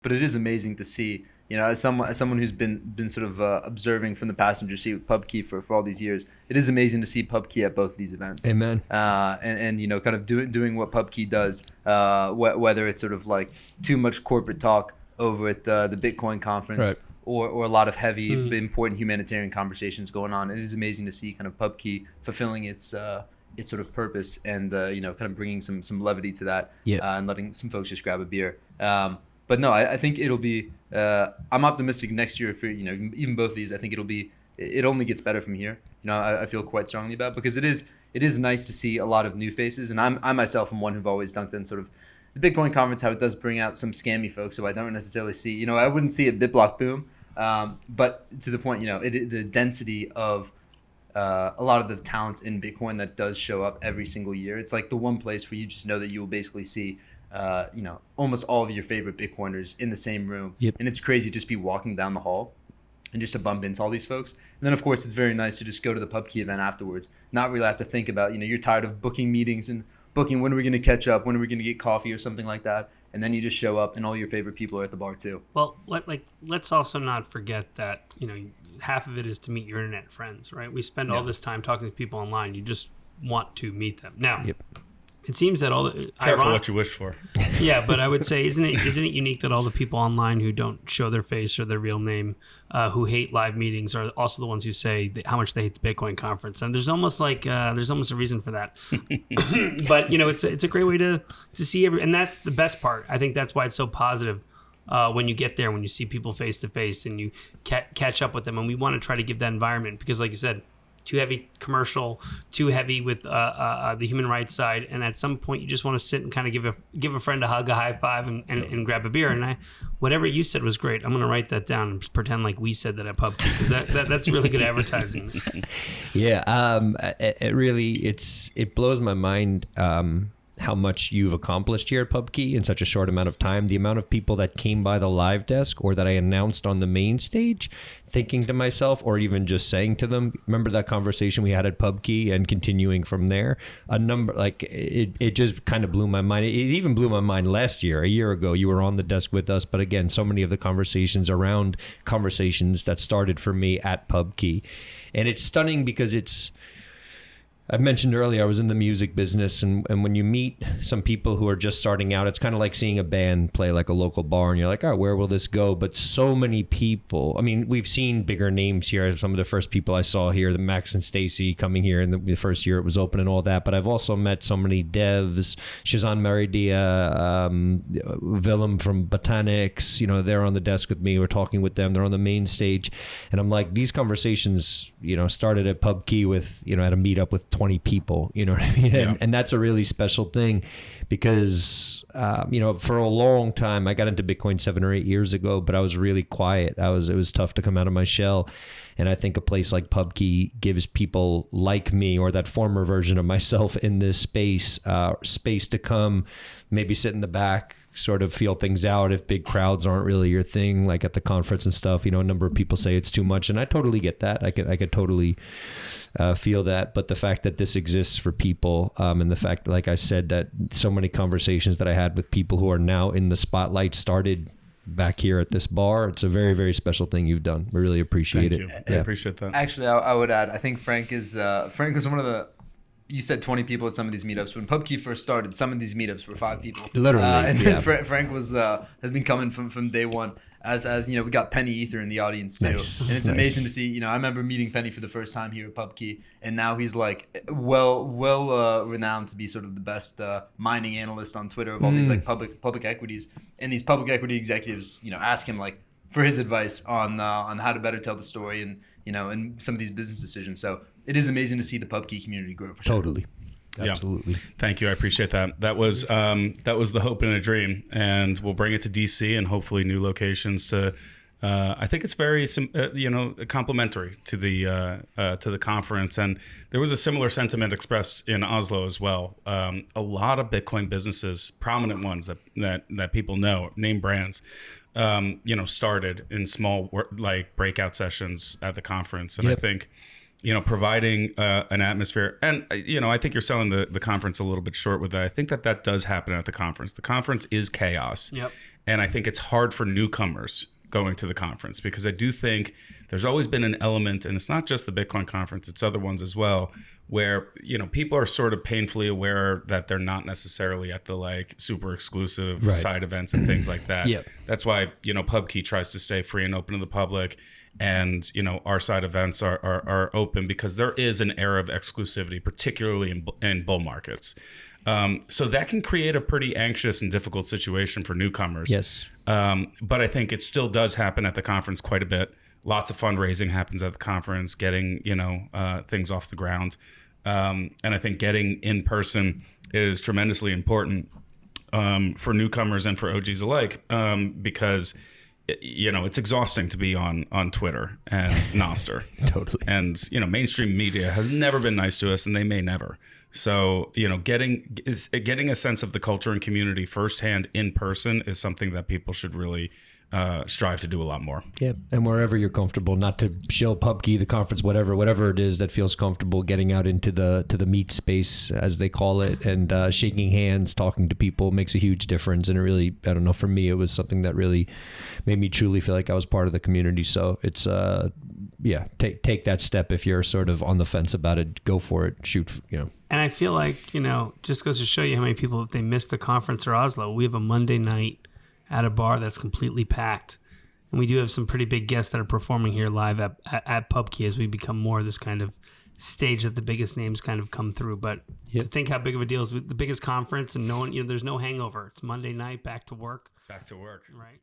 but it is amazing to see, as someone who's been sort of observing from the passenger seat with PubKey for all these years, it is amazing to see PubKey at both of these events. Amen. And kind of doing what PubKey does, whether it's sort of like too much corporate talk over at the Bitcoin conference, Right. or a lot of heavy, important humanitarian conversations going on. It is amazing to see kind of PubKey fulfilling its sort of purpose and kind of bringing some levity to that, and letting some folks just grab a beer. But no, I think it'll be. I'm optimistic next year for even both of these. I think it only gets better from here. I feel quite strongly about it, because it is nice to see a lot of new faces, and I myself am one who've always dunked in sort of the Bitcoin conference, how it does bring out some scammy folks who I don't necessarily see. I wouldn't see at BitBlock Boom, but to the point, the density of a lot of the talent in Bitcoin that does show up every single year. It's like the one place where you just know that you will basically see, almost all of your favorite Bitcoiners in the same room. Yep. And it's crazy to just be walking down the hall and just to bump into all these folks. And then, of course, it's very nice to just go to the PubKey event afterwards, not really have to think about, you're tired of booking meetings and booking when are we going to catch up, when are we going to get coffee or something like that. And then you just show up and all your favorite people are at the bar too. Well, let's also not forget that, half of it is to meet your internet friends, right? We spend all this time talking to people online. You just want to meet them. Now, it seems that all the careful what you wish for. Yeah, but I would say, isn't it unique that all the people online who don't show their face or their real name, who hate live meetings, are also the ones who say how much they hate the Bitcoin conference? And there's almost a reason for that. But it's a great way to see and that's the best part. I think that's why it's so positive. When you get there, when you see people face to face and you catch up with them, and we want to try to give that environment, because like you said, too heavy commercial, too heavy with the human rights side, and at some point you just want to sit and kind of give a friend a hug, a high five, and grab a beer. And whatever you said was great. I'm going to write that down and just pretend like we said that at PubKey, because that's really good advertising. Yeah, it blows my mind how much you've accomplished here at PubKey in such a short amount of time. The amount of people that came by the live desk or that I announced on the main stage, thinking to myself, or even just saying to them, remember that conversation we had at PubKey, and continuing from there. It just kind of blew my mind. It even blew my mind a year ago. You were on the desk with us, but again, so many of the conversations that started for me at PubKey. And it's stunning because I mentioned earlier I was in the music business, and when you meet some people who are just starting out, it's kind of like seeing a band play like a local bar, and you're like, oh, where will this go? But so many people, I mean, we've seen bigger names here. Some of the first people I saw here, the Max and Stacy coming here in the first year it was open and all that, but I've also met so many devs, Shazan Meridia, Willem from Botanics, they're on the desk with me, we're talking with them, they're on the main stage, and I'm like, these conversations, started at PubKey with, at a meetup with 20 people, you know what I mean? Yeah. And that's a really special thing because, for a long time, I got into Bitcoin 7 or 8 years ago, but I was really quiet. It was tough to come out of my shell. And I think a place like PubKey gives people like me, or that former version of myself in this space to come, maybe sit in the back, sort of feel things out if big crowds aren't really your thing, like at the conference and stuff. A number of people say it's too much, and I totally get that. I could totally feel that. But the fact that this exists for people, and the fact, like I said, that so many conversations that I had with people who are now in the spotlight started back here at this bar, it's a very, very special thing you've done. We really appreciate Thank it. you. I appreciate that. Actually, I would add, I think Frank was one of the. You said 20 people at some of these meetups. When PubKey first started, some of these meetups were 5 people. Literally, and then Frank has been coming from day one. As we got Penny Ether in the audience too, Nice. And it's amazing to see. I remember meeting Penny for the first time here at PubKey, and now he's like well renowned to be sort of the best mining analyst on Twitter of all these like public equities. And these public equity executives, ask him like for his advice on how to better tell the story and and some of these business decisions. So it is amazing to see the PubKey community grow for sure. Totally. Absolutely. Yeah. Thank you. I appreciate that. That was the hope and a dream, and we'll bring it to DC and hopefully new locations to. I think it's very complementary to the conference, and there was a similar sentiment expressed in Oslo as well. A lot of Bitcoin businesses, prominent ones that people know, name brands, started in small like breakout sessions at the conference, and I think. Providing an atmosphere. And, I think you're selling the conference a little bit short with that. I think that does happen at the conference. The conference is chaos. Yep. And I think it's hard for newcomers going to the conference, because I do think there's always been an element, and it's not just the Bitcoin conference, it's other ones as well, where, you know, people are sort of painfully aware that they're not necessarily at the like super exclusive side events and things like that. That's why, you know, PubKey tries to stay free and open to the public. And, you know, our side events are open because there is an era of exclusivity, particularly in bull markets. So that can create a pretty anxious and difficult situation for newcomers. Yes. But I think it still does happen at the conference quite a bit. Lots of fundraising happens at the conference, getting, you know, things off the ground. And I think getting in person is tremendously important for newcomers and for OGs alike, because, you know, it's exhausting to be on Twitter and Nostr. Totally. And, you know, mainstream media has never been nice to us, and they may never. So, you know, getting a sense of the culture and community firsthand in person is something that people should really strive to do a lot more. Yeah, and wherever you're comfortable, not to shill PubKey, the conference, whatever it is that feels comfortable, getting out into the meet space, as they call it, and shaking hands, talking to people makes a huge difference. And it really, I don't know, for me, it was something that really made me truly feel like I was part of the community. So it's, take that step. If you're sort of on the fence about it, go for it, shoot, you know. And I feel like, you know, just goes to show you how many people, if they missed the conference or Oslo, we have a Monday night at a bar that's completely packed. And we do have some pretty big guests that are performing here live at PubKey as we become more of this kind of stage that the biggest names kind of come through. But to think how big of a deal is the biggest conference, and no one, you know, there's no hangover. It's Monday night, back to work. Back to work. Right.